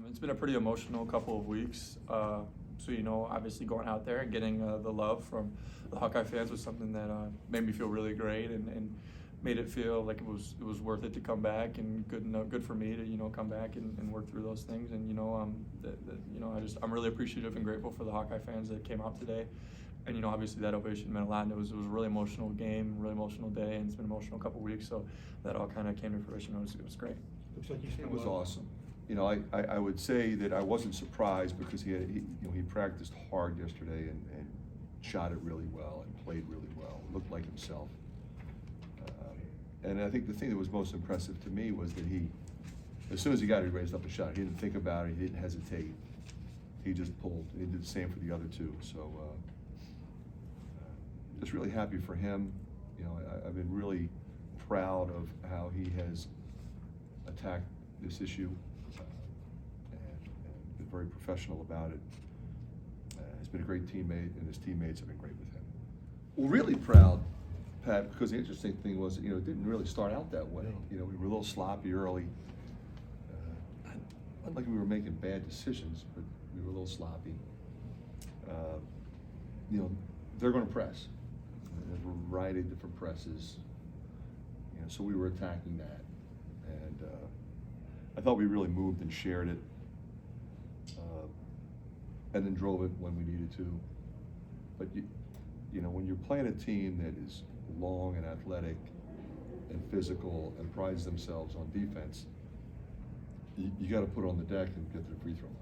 It's been a pretty emotional couple of weeks. Obviously going out there and getting the love from the Hawkeye fans was something that made me feel really great and made it feel like it was worth it to come back, and good for me to come back and work through those things. And I'm really appreciative and grateful for the Hawkeye fans that came out today. And obviously that ovation meant a lot, and it was a really emotional game, really emotional day, and it's been an emotional couple of weeks. So that all kind of came to fruition. It was great. Looks like It was awesome. I would say that I wasn't surprised because he practiced hard yesterday and shot it really well and played really well. Looked like himself. And I think the thing that was most impressive to me was that as soon as he got it, he raised up a shot. He didn't think about it. He didn't hesitate. He just pulled. He did the same for the other two. So just really happy for him. I've been really proud of how he has attacked this issue and been very professional about it. He's been a great teammate, and his teammates have been great with him. Well, really proud, Pat, because the interesting thing was, it didn't really start out that way. We were a little sloppy early. Not like we were making bad decisions, but we were a little sloppy. They're going to press. There's a variety of different presses. So we were attacking that, and I thought we really moved and shared it, and then drove it when we needed to. But when you're playing a team that is long and athletic and physical and prides themselves on defense, you got to put it on the deck and get to the free throw line.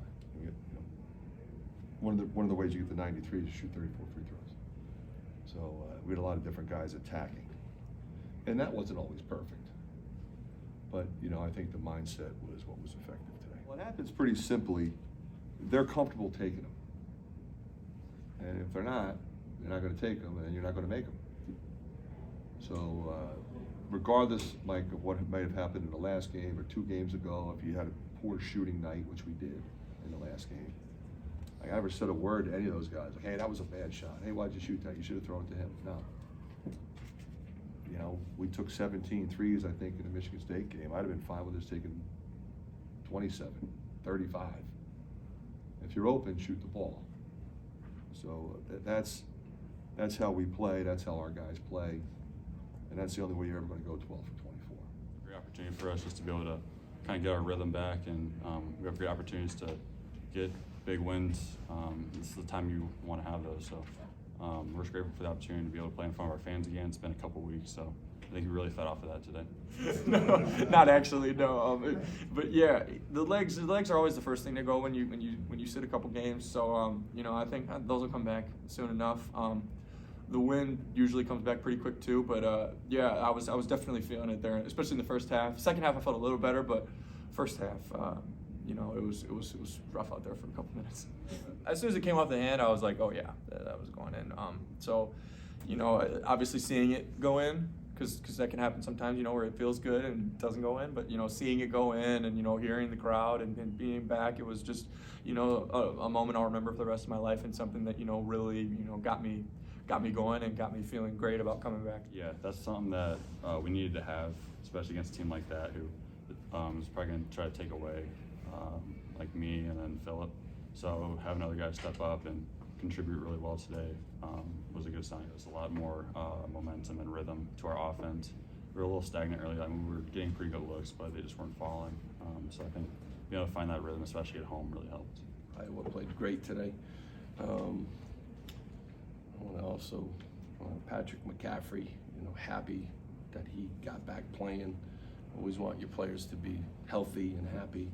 One of the ways you get to 93 is to shoot 34 free throws. So we had a lot of different guys attacking, and that wasn't always perfect. But I think the mindset was what was effective today. What happens pretty simply, they're comfortable taking them, and if they're not going to take them, and you're not going to make them. So regardless, Mike, of what might have happened in the last game or 2 games ago, if you had a poor shooting night, which we did in the last game, I never said a word to any of those guys. Like, hey, that was a bad shot. Hey, why'd you shoot that? You should have thrown it to him. No. We took 17 threes, I think, in the Michigan State game. I'd have been fine with us taking 27, 35. If you're open, shoot the ball. So that's how we play. That's how our guys play. And that's the only way you're ever going to go 12 for 24. Great opportunity for us just to be able to kind of get our rhythm back, and we have great opportunities to get big wins. This is the time you want to have those. So we're just grateful for the opportunity to be able to play in front of our fans again. It's been a couple weeks, so I think we really fed off of that today. No, not actually, no. But yeah, the legs are always the first thing to go when you sit a couple games. So I think those will come back soon enough. The wind usually comes back pretty quick too, but yeah, I was definitely feeling it there, especially in the first half. Second half I felt a little better, but first half, it was rough out there for a couple minutes. As soon as it came off the hand, I was like, oh yeah, that was going in. Obviously seeing it go in, because that can happen sometimes, where it feels good and doesn't go in. But seeing it go in and hearing the crowd and being back, it was just a moment I'll remember for the rest of my life, and something that really got me going and got me feeling great about coming back. Yeah, that's something that we needed to have, especially against a team like that who is probably going to try to take away, like me and then Phillip. So having other guys step up and contribute really well today was a good sign. There's a lot more momentum and rhythm to our offense. We were a little stagnant early on. We were getting pretty good looks, but they just weren't falling. So I think being able to find that rhythm, especially at home, really helped. Iowa played great today. I want to also, Patrick McCaffery, happy that he got back playing. Always want your players to be healthy and happy.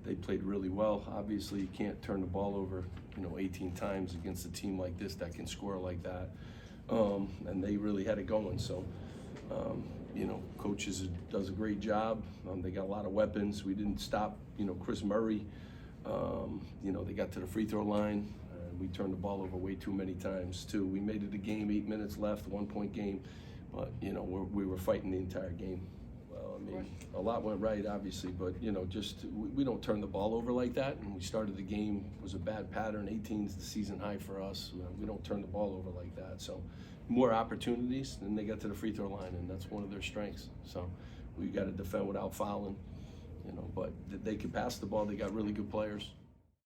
They played really well. Obviously, you can't turn the ball over, 18 times against a team like this that can score like that. And they really had it going. So, coaches does a great job. They got a lot of weapons. We didn't stop, Chris Murray. They got to the free throw line. We turned the ball over way too many times too. We made it a game, 8 minutes left, 1-point game, but we were fighting the entire game. Well, I mean, a lot went right, obviously, but we don't turn the ball over like that. And we started the game, it was a bad pattern. 18 is the season high for us. We don't turn the ball over like that. So more opportunities, and they got to the free throw line, and that's one of their strengths. So we got to defend without fouling. you know, but they could pass the ball. They got really good players.